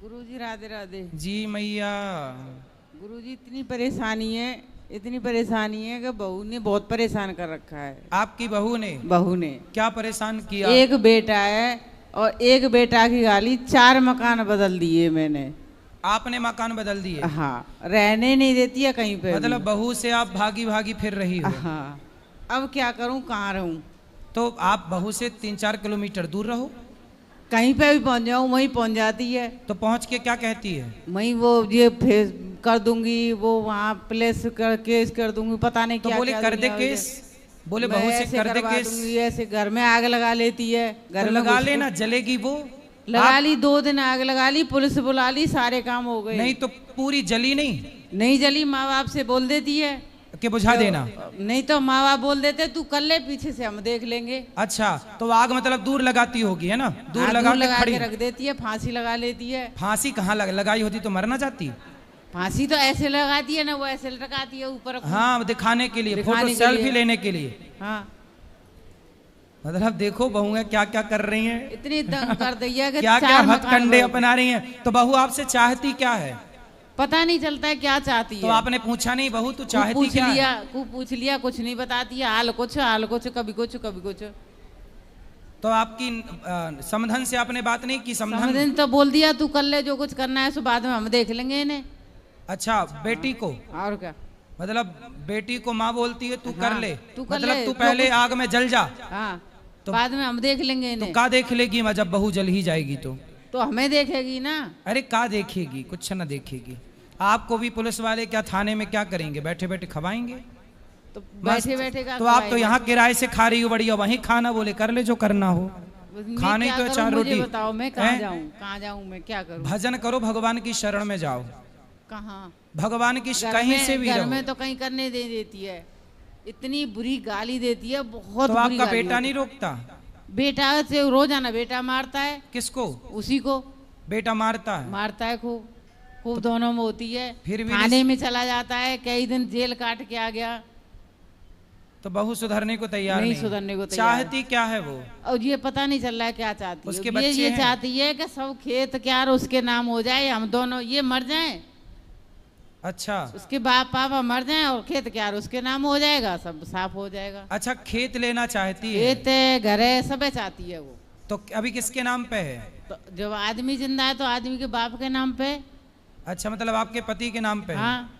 गुरुजी राधे राधे। जी मैया। गुरुजी इतनी परेशानी है कि बहू ने बहुत परेशान कर रखा है। आपकी बहू ने? बहू ने क्या परेशान किया? एक बेटा है और एक बेटा की गाली 4 मकान बदल दिए मैंने। आपने मकान बदल दिए? हाँ, रहने नहीं देती है कहीं पे। मतलब बहू से आप भागी भागी फिर रही हो? हाँ, अब क्या करूं, कहाँ रहूं? तो आप बहू से 3-4 किलोमीटर दूर रहो। कहीं पे भी पहुंच जाऊं वहीं पहुंच जाती है। तो पहुंच के क्या कहती है? वहीं वो ये फेस कर दूंगी, वो वहाँ प्लेस कर केस कर दूंगी, पता नहीं तो क्या बोले क्या कर दे केस, बोले बहू से कर दे केस। ऐसे घर में आग लगा लेती है। घर तो में लगा लेना, जलेगी वो। लगा ली, 2 दिन आग लगा ली, पुलिस बुला ली, सारे काम हो गए। नहीं तो पूरी जली नहीं जली, माँ बाप से बोल देती है कि बुझा देना। नहीं तो माँ बाप बोल देते तू कर ले, पीछे से हम देख लेंगे। अच्छा, तो आग मतलब दूर लगाती होगी, है ना? दूर लगा के रख देती है, फांसी लगा लेती है। फांसी कहाँ लगाई होती तो मर ना जाती? फांसी तो ऐसे लगाती है ना, वो ऐसे लगाती है ऊपर। हाँ, दिखाने के लिए, फोटो सेल्फी लेने के लिए। हाँ, मतलब देखो बहुएं क्या क्या कर रही हैं। इतनी दंग कर दी है कि क्या क्या हथकंडे अपना रही हैं। तो बहू आपसे चाहती क्या है? पता नहीं चलता है क्या चाहती है। तो आपने पूछा नहीं बहू तू चाहती क्या है? पूछ लिया, कुछ नहीं बताती है। हाल कुछ कभी कुछ कभी कुछ। तो आपकी समधन से आपने बात नहीं की? समधन तो बोल दिया तू कर ले, जो कुछ करना है सो बाद में हम देख लेंगे इन्हें। अच्छा, बेटी को? और क्या, मतलब बेटी को माँ बोलती है तू कर ले, तू कर मतलब ले, तू पहले आग में जल जा। हाँ, तो बाद में हम देख लेंगे इन्हें। तो का देख लेगी मैं, जब बहू जल ही जाएगी तो हमें देखेगी ना। अरे का देखेगी, कुछ ना देखेगी। आपको भी पुलिस वाले क्या थाने में क्या करेंगे, बैठे बैठे खवाएंगे? तो बैठे बैठे का तो आप तो यहाँ किराए से खा रही हो बढ़िया, वहीं खाना बोले कर ले जो करना हो। खाने तो 4 रोटी। बताओ मैं कहाँ जाऊँ मैं क्या करूँ? भजन करो, भगवान की शरण में जाओ। कहाँ? भगवान की कहीं से भी घर में तो कहीं करने दे देती है, इतनी बुरी गाली देती है, बहुत। तो आपका बेटा नहीं रोकता? बेटा से रोजाना बेटा मारता है। किसको? उसी को। बेटा मारता है खूब खूब, दोनों में होती है। फिर भी थाने में चला जाता है, कई दिन जेल काट के आ गया। तो बहू सुधरने को तैयार नहीं? सुधरने को तैयार। चाहती क्या है वो? और ये पता नहीं चल रहा है क्या चाहती है। उसके बच्चे ये चाहती है कि सब खेत क्या उसके नाम हो जाए, हम दोनों ये मर जाएं। अच्छा, उसके बाप पापा मर जाएं और खेत क्या उसके नाम हो जाएगा, सब साफ हो जाएगा। अच्छा, खेत लेना चाहती है? खेत है, घर है, सब चाहती है वो। तो अभी किसके नाम पे है? तो जब आदमी जिंदा है तो आदमी के बाप के नाम पे। अच्छा, मतलब आपके पति के नाम पे? हाँ।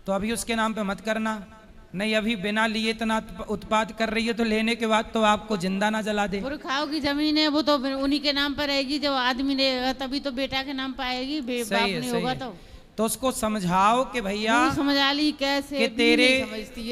तो अभी उसके नाम पे मत करना। नहीं, अभी बिना लिए इतना उत्पाद कर रही है तो लेने के बाद तो आपको जिंदा ना जला दे। पुरखाओं की जमीन है वो तो उन्हीं के नाम पर रहेगी। जब आदमी रहेगा तभी तो बेटा के नाम पर आएगी, बाप नहीं होगा तो उसको समझाओ कि भैया समझा ली कैसे कि तेरे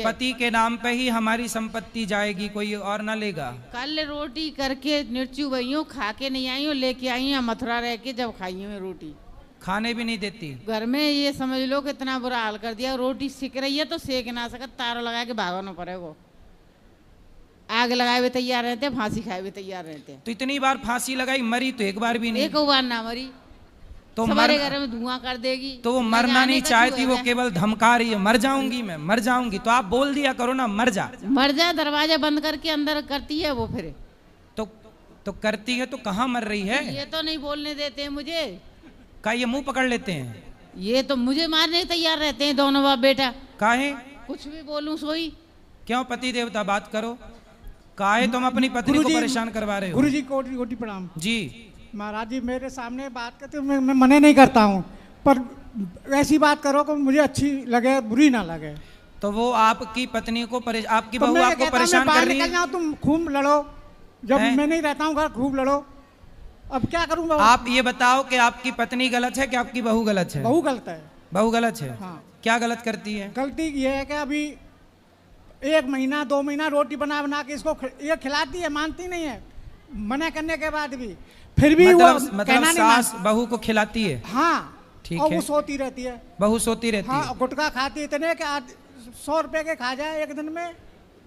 पति के नाम पे ही हमारी संपत्ति जाएगी, कोई और ना लेगा। कल रोटी करके निर्चू गई हूँ, खा के नहीं आई हूँ, लेके आई हूँ मथुरा रह के, जब खाई हूँ रोटी। खाने भी नहीं देती घर में, ये समझ लो कि इतना बुरा हाल कर दिया। रोटी सिक रही है तो सेक ना सकत, तारों लगा के भागना पड़ेगा। आग लगाए हुए तैयार रहते, फांसी खाए हुए तैयार रहते। तो इतनी बार फांसी लगाई, मरी तो एक बार भी नहीं? एक बार ना मरी, तो हमारे घर में धुआं कर देगी। तो वो मरना नहीं चाहती, वो केवल धमका रही है, मर जाऊंगी मैं, मर जाऊंगी। तो आप बोल दिया करो ना, मर जा। दरवाजा बंद करके अंदर करती है वो। फिर तो करती है तो कहाँ मर रही है? ये तो नहीं बोलने देते मुझे। का ये मुंह पकड़ लेते हैं? ये तो मुझे मारने तैयार रहते हैं दोनों बाप बेटा। काहे? कुछ भी बोलूं सोई। क्यों? पति देवता बात करो। काहे तुम अपनी पत्नी को परेशान करवा रहे हो? गुरुजी कोटि कोटि प्रणाम जी। महाराज जी मेरे सामने बात करते मैं मने नहीं करता हूँ, पर ऐसी बात करो कि मुझे अच्छी लगे, बुरी ना लगे। तो वो आपकी पत्नी को आपकी बहू आपको परेशान कर रही है? तुम खूब लड़ो, जब मैं नहीं रहता हूँ घर खूब लड़ो। अब क्या करूँ? आप ये बताओ कि आपकी पत्नी गलत है कि आपकी बहू गलत है? बहू गलत है। बहू गलत है? हाँ। क्या गलत करती है? गलती ये है कि अभी 1 महीना 2 महीना रोटी बना बना के इसको ये खिलाती है, मानती नहीं है, मना करने के बाद भी। फिर भी मतलब सास बहू को खिलाती है? हाँ, ठीक है। वो सोती रहती है। बहू सोती रहती है? हाँ, गुटखा खाती है इतने कि 100 रुपए के खा जाए एक दिन में,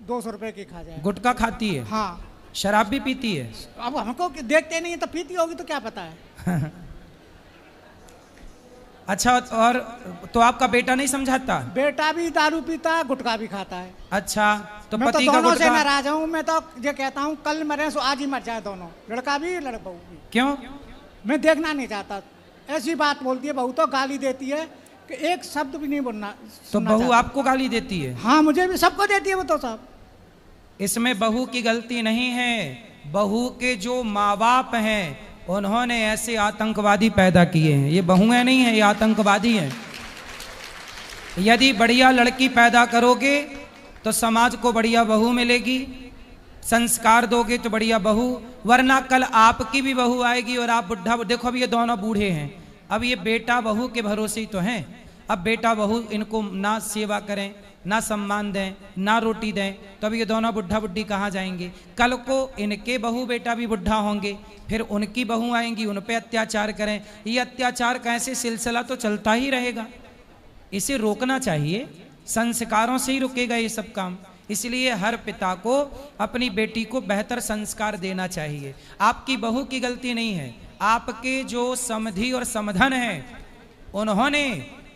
200 रुपए की खा जाए। गुटखा खाती है? हाँ। शराब भी पीती है? अब हमको देखते नहीं है तो पीती होगी तो क्या पता है। अच्छा, और तो आपका बेटा नहीं समझाता? बेटा भी दारू पीता है, गुटखा भी खाता है। अच्छा, तो मैं पति तो का दोनों से गुटखा? नाराज हूँ। मैं तो ये कहता हूँ कल मरे सो आज ही मर जाए दोनों, लड़का भी लड़का भी। क्यों? मैं देखना नहीं चाहता। ऐसी बात बोलती है बहू, तो गाली देती है कि एक शब्द भी नहीं बोलना। तो सुनना बहू चाहती। आपको गाली देती है? हाँ, मुझे भी, सबको देती है वो तो साहब। इसमें बहू की गलती नहीं है, बहू के जो माँ बाप हैं उन्होंने ऐसे आतंकवादी पैदा किए हैं। ये बहुएं नहीं है, ये आतंकवादी हैं। यदि बढ़िया लड़की पैदा करोगे तो समाज को बढ़िया बहू मिलेगी, संस्कार दोगे तो बढ़िया बहू, वरना कल आपकी भी बहू आएगी और आप बुढ़ा। देखो अब ये दोनों बूढ़े हैं, अब ये बेटा बहू के भरोसे ही तो हैं। अब बेटा बहू इनको ना सेवा करें, ना सम्मान दें, ना रोटी दें, तो अब ये दोनों बुढ़ा बुढ़ी कहाँ जाएंगे? कल को इनके बहू बेटा भी बुढ़ा होंगे, फिर उनकी बहू आएंगी, उन पे अत्याचार करें। ये अत्याचार का ऐसे सिलसिला तो चलता ही रहेगा। इसे रोकना चाहिए, संस्कारों से ही रुकेगा ये सब काम। इसलिए हर पिता को अपनी बेटी को बेहतर संस्कार देना चाहिए। आपकी बहू की गलती नहीं है, आपके जो समधी और समधन हैं उन्होंने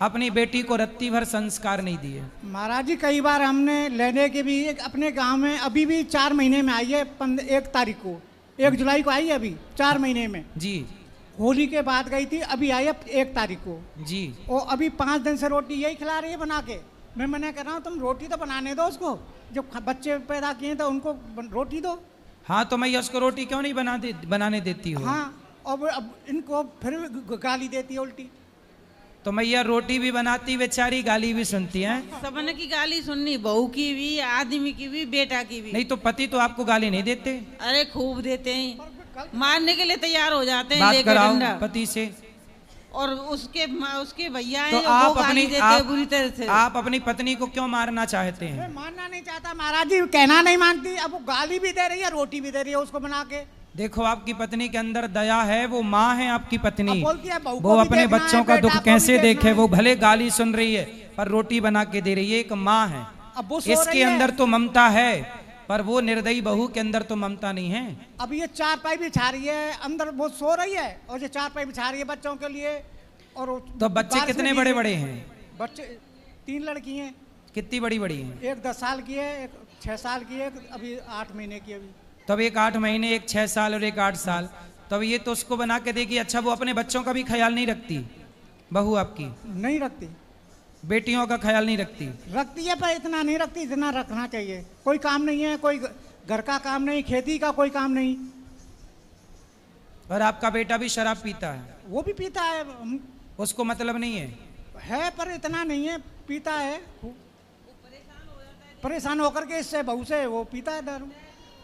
अपनी बेटी को रत्ती भर संस्कार नहीं दिए। महाराज जी, कई बार हमने लेने के भी अपने गांव में, अभी भी 4 महीने में आई है, 1 तारीख को, 1 जुलाई को आई है, अभी 4 महीने में जी। होली के बाद गई थी, अभी आई है 1 तारीख को जी। और अभी 5 दिन से रोटी यही खिला रही है बना के। मैं मना कर रहा हूँ, तुम रोटी तो बनाने दो उसको, जब बच्चे पैदा किए तो उनको रोटी दो। हाँ, तो मैं उसको रोटी क्यों नहीं बनाने देती हूँ? हाँ, और अब इनको फिर गाली देती है उल्टी। तो मैया रोटी भी बनाती बेचारी, गाली भी सुनती हैं। सबने की गाली सुननी, बहू की भी, आदमी की भी, बेटा की भी। नहीं तो पति तो आपको गाली नहीं देते? अरे खूब देते हैं, मारने के लिए तैयार हो जाते हैं बात लेके कराओ डंडा। पति से। और उसके भैया तो हैं, आप वो गाली देते हैं बुरी तरह से। आप अपनी पत्नी को क्यों मारना चाहते हैं? मैं मानना नहीं चाहता महाराज जी, कहना नहीं मानती, अब वो गाली भी दे रही है, रोटी भी दे रही है उसको बना के। देखो आपकी पत्नी के अंदर दया है, वो माँ है आपकी पत्नी, अब बोलती है बहू को वो भी अपने देखना बच्चों है, का बेटा दुख को कैसे भी देखना देखे। है। वो भले गाली सुन रही है पर रोटी बना के दे रही है, एक माँ है। अब वो सो इसके रही है। अंदर तो ममता है, पर वो निर्दयी बहू के अंदर तो ममता नहीं है। अब ये 4 पाई बिछा रही है, अंदर वो सो रही है और ये 4 पाई बिछा रही है बच्चों के लिए। और तो बच्चे बारिश कितने में बड़े भीगे। बड़े हैं? बच्चे 3 लड़की हैं, कितनी बड़ी बड़ी हैं? एक 10 साल की है, एक 6 साल की है, अभी 8 महीने की अभी। तब एक 8 महीने, एक 6 साल और एक 8 साल। तब ये तो उसको बना के देगी। अच्छा, वो अपने बच्चों का भी ख्याल नहीं रखती बहू आपकी? नहीं रखती, बेटियों का ख्याल नहीं रखती? रखती है पर इतना नहीं रखती जितना रखना चाहिए। कोई काम नहीं है, कोई घर का काम नहीं, खेती का कोई काम नहीं। और आपका बेटा भी शराब पीता है? वो भी पीता है, उसको मतलब नहीं है पर इतना नहीं है, पीता है। परेशान होकर के इससे बहू से वो पीता है दारू।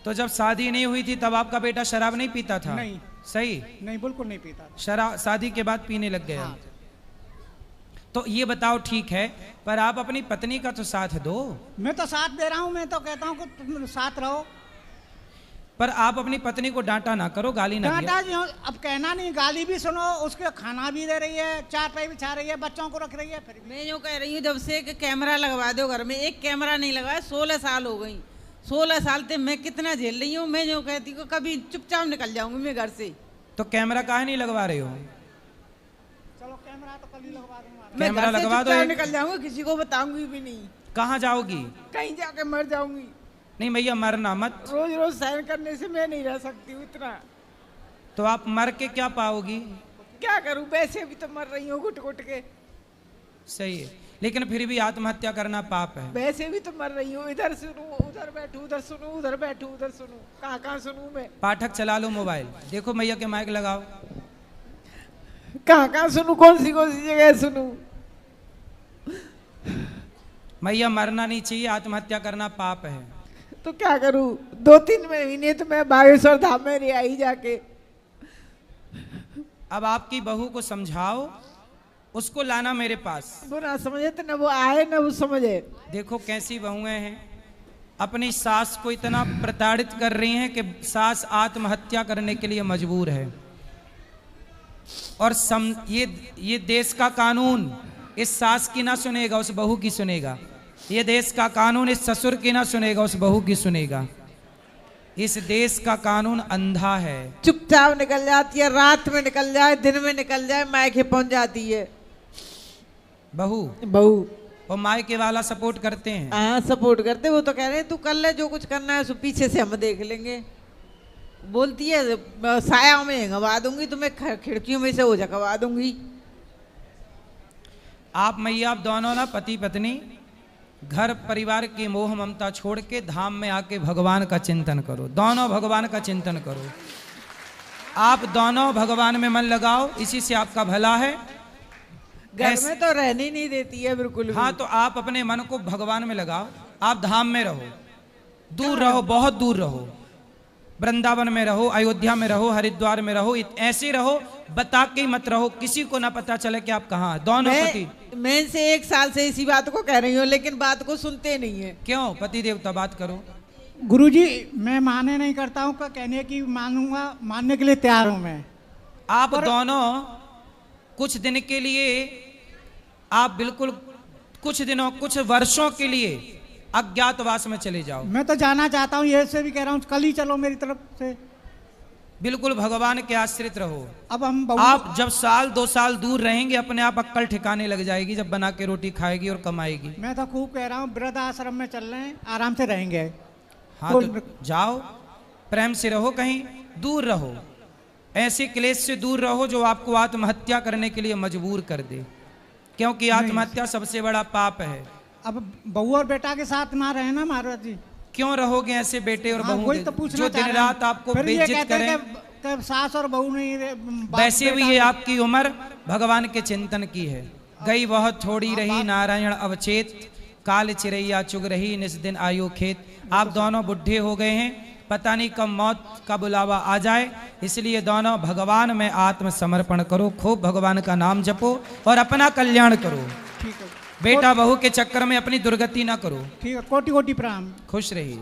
तो जब शादी नहीं हुई थी तब आपका बेटा शराब नहीं पीता था? नहीं। सही? नहीं, बिल्कुल नहीं पीता। शराब शादी के बाद पीने लग गया। हाँ। तो ये बताओ, ठीक है, पर आप अपनी पत्नी का तो साथ दो। मैं तो साथ दे रहा हूँ, मैं तो कहता हूँ कि तुम साथ रहो। पर आप अपनी पत्नी को डांटा ना करो, गाली ना दिया। डांटा जी, अब कहना नहीं, गाली भी सुनो, उसके खाना भी दे रही है, 4 पाई बिछा रही है, बच्चों को रख रही है। फिर मैं यूँ कह रही हूँ, जब से एक कैमरा लगवा दो घर में, एक कैमरा नहीं लगाया, 16 साल हो गई। 16 साल से मैं कितना झेल रही हूँ। मैं यूँ कहती हूँ कभी चुपचाप निकल जाऊंगी मैं घर से। तो कैमरा काहे नहीं लगवा रहे हो? चलो कैमरा तो कल ही लगवा दूंगा। मैं कैमरा घर से लगवा दो चुपचाप एक। निकल जाऊंगी, किसी को बताऊंगी भी नहीं। कहाँ जाओगी? कहीं जाके मर जाऊंगी। नहीं भैया, मरना मत। रोज रोज सहन करने से मैं नहीं रह सकती हूँ इतना। तो आप मर के क्या पाओगी? क्या करूँ, वैसे भी तो मर रही हूँ घुट घुट के। सही है, लेकिन फिर भी आत्महत्या करना पाप है। वैसे भी तो मर रही हूँ, इधर सुनूं उधर बैठूं, उधर सुनूं उधर बैठूं, उधर सुनूं, कहाँ कहाँ सुनूं मैं। पाठक चला लो मोबाइल, देखो मैया के माइक लगाओ। कहाँ कहाँ सुनूं, कौन सी जगह सुनूं। मैया, मरना नहीं चाहिए, आत्महत्या करना पाप है। तो क्या करूं, 2-3 महीने तो मैं बागेश्वर धाम में रह आई जाके। अब आपकी बहू को समझाओ, उसको लाना मेरे पास। वो ना समझे तो न वो आए न वो समझे। देखो कैसी बहुएं हैं, अपनी सास को इतना प्रताड़ित कर रही हैं कि सास आत्महत्या करने के लिए मजबूर है। और ये देश का कानून इस सास की ना सुनेगा, उस बहू की सुनेगा। ये देश का कानून इस ससुर की ना सुनेगा, उस बहू की सुनेगा। इस देश का कानून अंधा है। चुपचाप निकल जाती है, रात में निकल जाए, दिन में निकल जाए, मायके पहुंच जाती है बहू। और मायके वाला सपोर्ट करते हैं। हाँ, सपोर्ट करते। वो तो कह रहे हैं तू कर ले जो कुछ करना है, पीछे से हम देख लेंगे। बोलती है साया में गवा दूंगी तुम्हें, खिड़कियों में से हो जगवा दूंगी। आप मैया आप दोनों ना पति पत्नी घर परिवार की मोह ममता छोड़ के धाम में आके भगवान का चिंतन करो, दोनों भगवान का चिंतन करो। आप दोनों भगवान में मन लगाओ, इसी से आपका भला है। घर में तो रहने ही नहीं देती है बिल्कुल भी। हाँ, तो आप अपने मन को भगवान में लगाओ, आप धाम में रहो, दूर रहो, बहुत दूर रहो, वृंदावन में रहो, अयोध्या में रहो, हरिद्वार में रहो, ऐसे रहो, बता के मत रहो, किसी को ना पता चले कि आप कहाँ हैं। दोनों पति। मैं इनसे 1 साल से इसी बात को कह रही हूँ, लेकिन बात को सुनते नहीं है। क्यों? पति देवता बात करो। गुरुजी मैं माने नहीं करता हूँ, का कहने की मानूंगा, मानने के लिए तैयार हूँ मैं। आप दोनों कुछ दिन के लिए, आप बिल्कुल कुछ दिनों, कुछ वर्षों के लिए अज्ञातवास में चले जाओ। मैं तो जाना चाहता हूँ, ये से भी कह रहा हूँ कल ही चलो मेरी तरफ से। बिल्कुल भगवान के आश्रित रहो। अब हम आप जब 1-2 साल दूर रहेंगे, अपने आप अक्कल ठिकाने लग जाएगी, जब बना के रोटी खाएगी और कमाएगी। मैं तो खूब कह रहा हूँ, वृद्ध आश्रम में चल रहे हैं, आराम से रहेंगे। हाँ तो जाओ, प्रेम से रहो, कहीं दूर रहो, ऐसे क्लेश से दूर रहो जो आपको आत्महत्या करने के लिए मजबूर कर दे, क्योंकि आत्महत्या सबसे बड़ा पाप है। अब बहू और बेटा के साथ ना रहे ना महाराज जी। क्यों रहोगे ऐसे बेटे और बहू वही तो पूछना जो चाह दिन रहे हैं। रात आपको फिर ये बेइज्जत कहते हैं करें? कि सास और बहू नहीं वैसे भी ये आपकी उम्र भगवान के चिंतन की है। गई बहुत थोड़ी रही नारायण अवचेत, काल चिरैया चुग रही निस दिन आयु खेत। आप दोनों बुढ़े हो गए हैं, पता नहीं कब मौत का बुलावा आ जाए, इसलिए दोनों भगवान में आत्मसमर्पण करो, खूब भगवान का नाम जपो और अपना कल्याण करो। ठीक है, बेटा बहू के चक्कर में अपनी दुर्गति ना करो। ठीक है, कोटि कोटि प्रणाम। खुश रहिए।